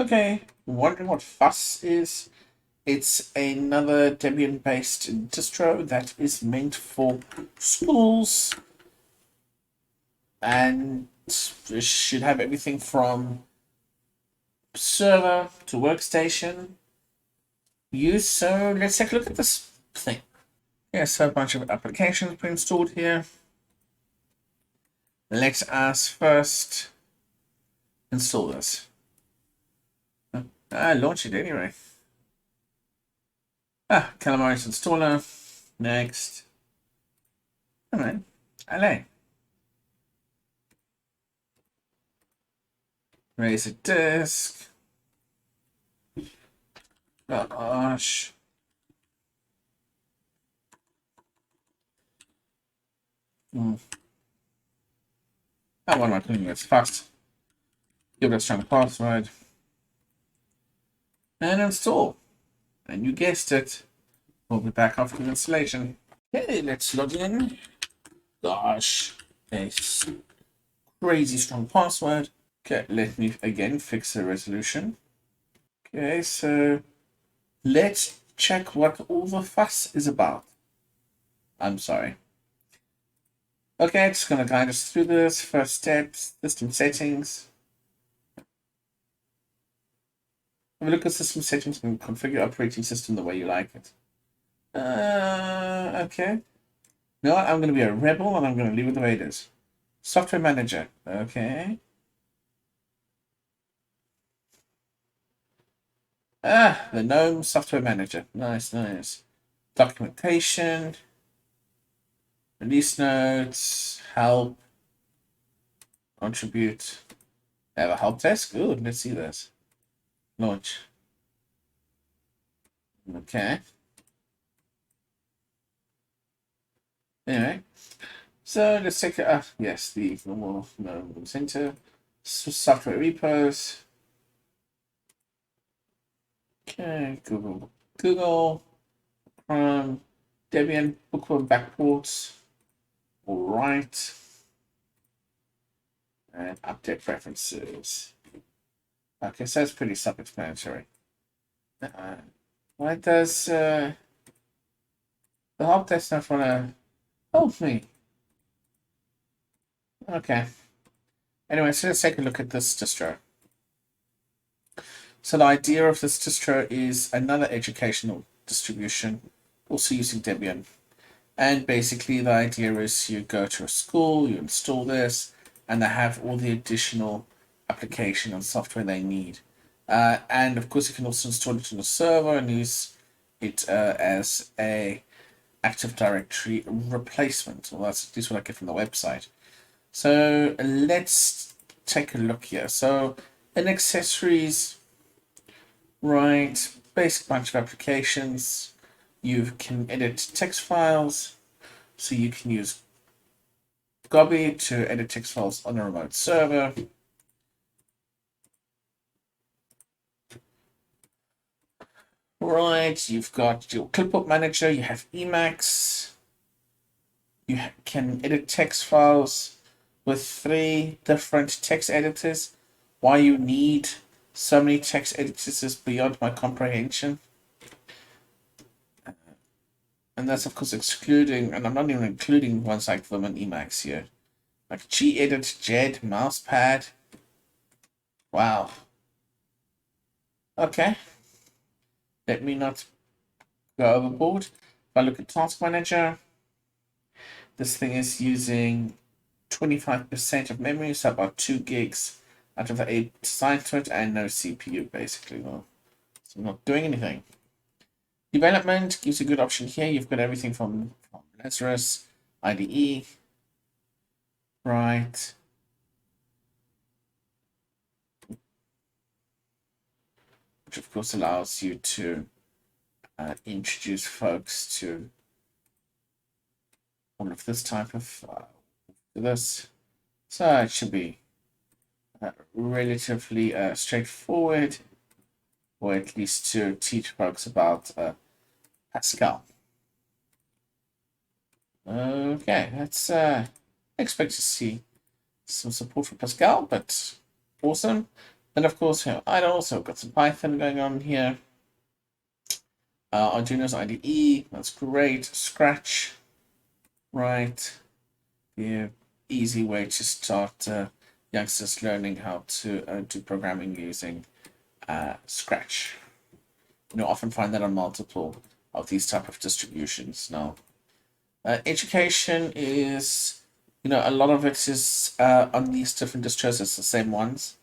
Okay, wondering what Fuss is? It's another Debian-based distro that is meant for schools and should have everything from server to workstation use. So let's take a look at this thing. Yeah, so a bunch of applications been installed here. Let us first install this. Launch it anyway. Calamaris installer. Next. Alright. LA. Raise a disk. Gosh. What am I doing this fast? Give it a strong password. And install. And you guessed it. We'll be back after the installation. Okay, let's log in. Gosh. A crazy strong password. Okay, let me again fix the resolution. Okay, so let's check what all the fuss is about. I'm sorry. Okay, it's going to guide us through this. First steps, system settings. Have a look at system settings and configure operating system the way you like it. Okay. No, I'm going to be a rebel and I'm going to leave it the way it is. Software manager. Okay. The GNU software manager. Nice, nice. Documentation. Release notes. Help. Contribute. I have a help desk. Ooh, let's see this. Launch. Okay. Anyway. So let's take yes, the normal center. Software repos. Okay, Google, Chrome, Debian, bookworm backports. All right. And update preferences. Okay, so it's pretty self-explanatory. Why does the help desk not want to help me? Okay. Anyway, so let's take a look at this distro. So the idea of this distro is another educational distribution, also using Debian. And basically the idea is you go to a school, you install this, and they have all the additional application and software they need. And of course you can also install it on a server and use it as a Active Directory replacement. Well, that's at least what I get from the website. So let's take a look here. So in accessories, right, basic bunch of applications. You can edit text files, so you can use Gobby to edit text files on a remote server. Right, you've got your clipboard manager, you have Emacs. You can edit text files with 3 different text editors. Why you need so many text editors is beyond my comprehension. And that's of course excluding, and I'm not even including ones like Vim and Emacs here. Like gedit, Jed, Mousepad. Wow. Okay. Let me not go overboard. If I look at Task Manager, this thing is using 25% of memory, so about 2 gigs out of the 8 assigned to it, and no CPU basically. Well, so I'm not doing anything. Development gives you a good option here. You've got everything from Lazarus, IDE, right? Which of course allows you to introduce folks to all of this type of this. So it should be relatively straightforward, or at least to teach folks about Pascal. Okay, let's expect to see some support for Pascal, but awesome. Then of course, here I also got some Python going on here. Arduino's IDE, that's great. Scratch, right? The easy way to start youngsters learning how to do programming using Scratch. Often find that on multiple of these type of distributions now. Education is, a lot of it is on these different distros. It's the same ones.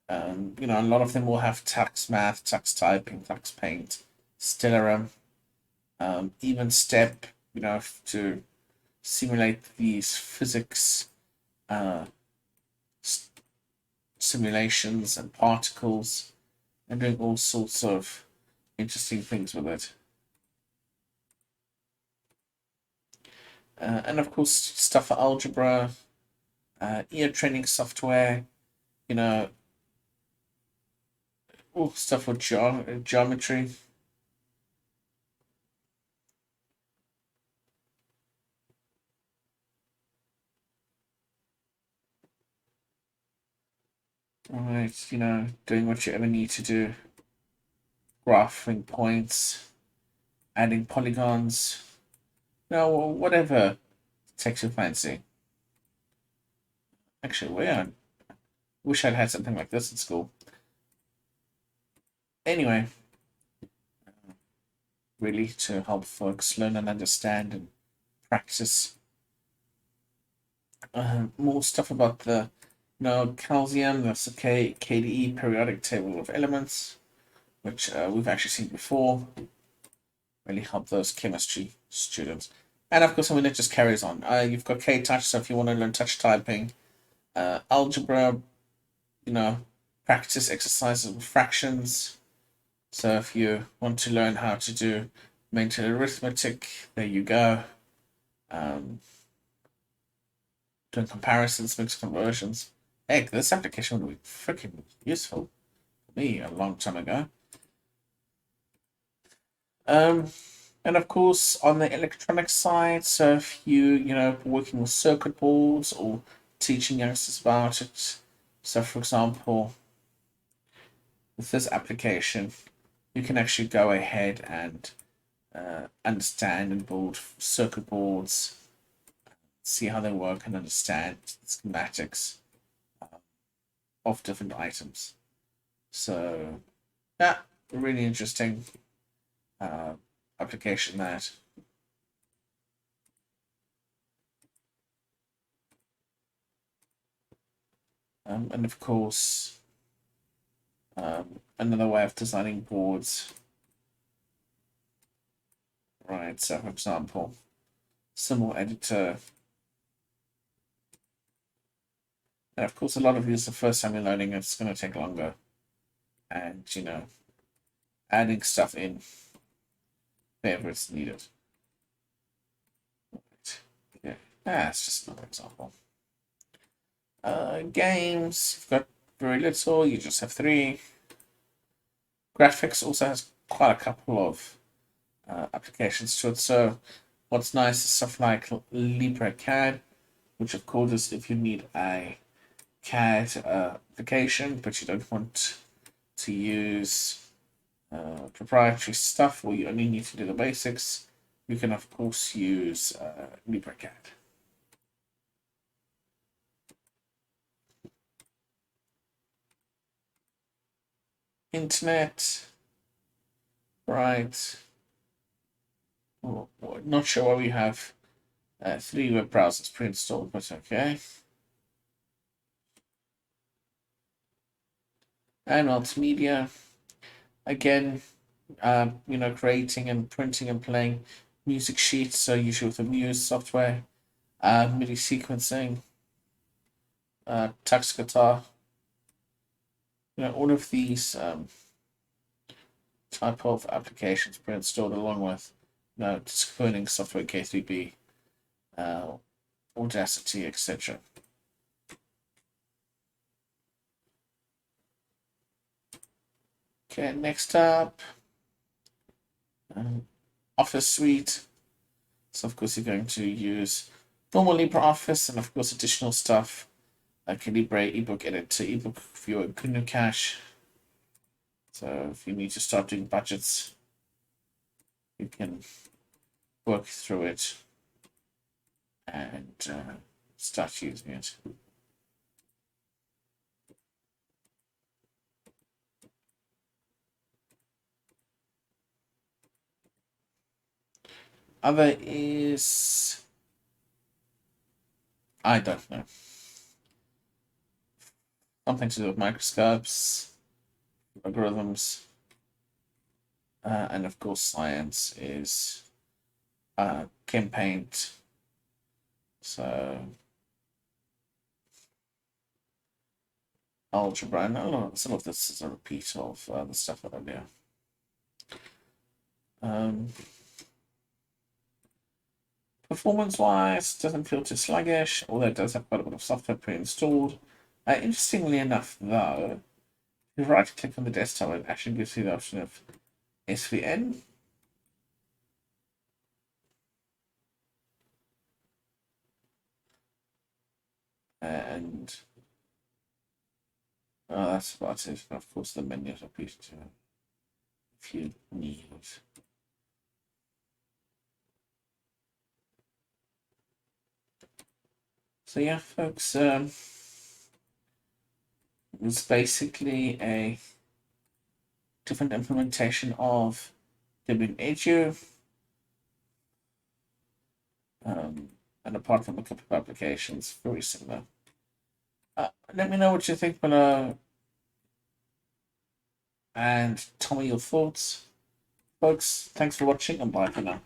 A lot of them will have Tux Math, Tux Typing, Tux Paint, Stellarium, even Step, to simulate these physics uh, simulations and particles, and doing all sorts of interesting things with it. And of course, stuff for algebra, ear training software, you know, all stuff for geometry. Right, doing what you ever need to do, graphing points, adding polygons, whatever takes your fancy. Actually, I wish I'd had something like this in school. Anyway, really to help folks learn and understand and practice. More stuff about the calcium, that's the KDE periodic table of elements, which we've actually seen before. Really help those chemistry students. And of course, it just carries on. You've got KTouch, so if you want to learn touch typing, algebra, practice exercises with fractions. So if you want to learn how to do mental arithmetic, there you go. Doing comparisons, mixed conversions. Heck, this application would be freaking useful for me a long time ago. And of course, on the electronic side, so if working with circuit boards or teaching youngsters about it. So, for example, with this application, you can actually go ahead and understand and build circuit boards, see how they work, and understand schematics of different items. So, yeah, really interesting application that. And of course, another way of designing boards. Right, so for example, symbol editor. And of course, a lot of these the first time you're learning, it's going to take longer. And, adding stuff in wherever it's needed. Right. Yeah, that's just another example. Games, you've got very little, you just have 3. Graphics also has quite a couple of applications to it. So what's nice is stuff like LibreCAD, which of course is if you need a CAD application, but you don't want to use proprietary stuff, or you only need to do the basics, you can of course use LibreCAD. Internet, right? Well, not sure why we have 3 web browsers pre-installed, but okay. And multimedia, again, creating and printing and playing music sheets. So usually with the Muse software, MIDI sequencing, Tux guitar. All of these type of applications pre-installed along with disciplining software K3B, Audacity, etc. Okay, next up, Office Suite. So of course you're going to use normal LibreOffice and of course additional stuff Calibre ebook editor, ebook viewer, GNU cache. So if you need to start doing budgets, you can work through it and start using it. Other is, I don't know, something to do with microscopes, algorithms, and of course science is ChemPaint. So algebra, and some of this is a repeat of the stuff that I do. Performance-wise, doesn't feel too sluggish, although it does have quite a bit of software pre-installed. Interestingly enough, though, if you right-click on the desktop, it actually gives you the option of SVN. And that's about it. And of course, the menus are pieced to if you need. So yeah, folks, it's basically a different implementation of GNU. And apart from a couple of applications, very similar. Let me know what you think below and tell me your thoughts. Folks, thanks for watching and bye for now.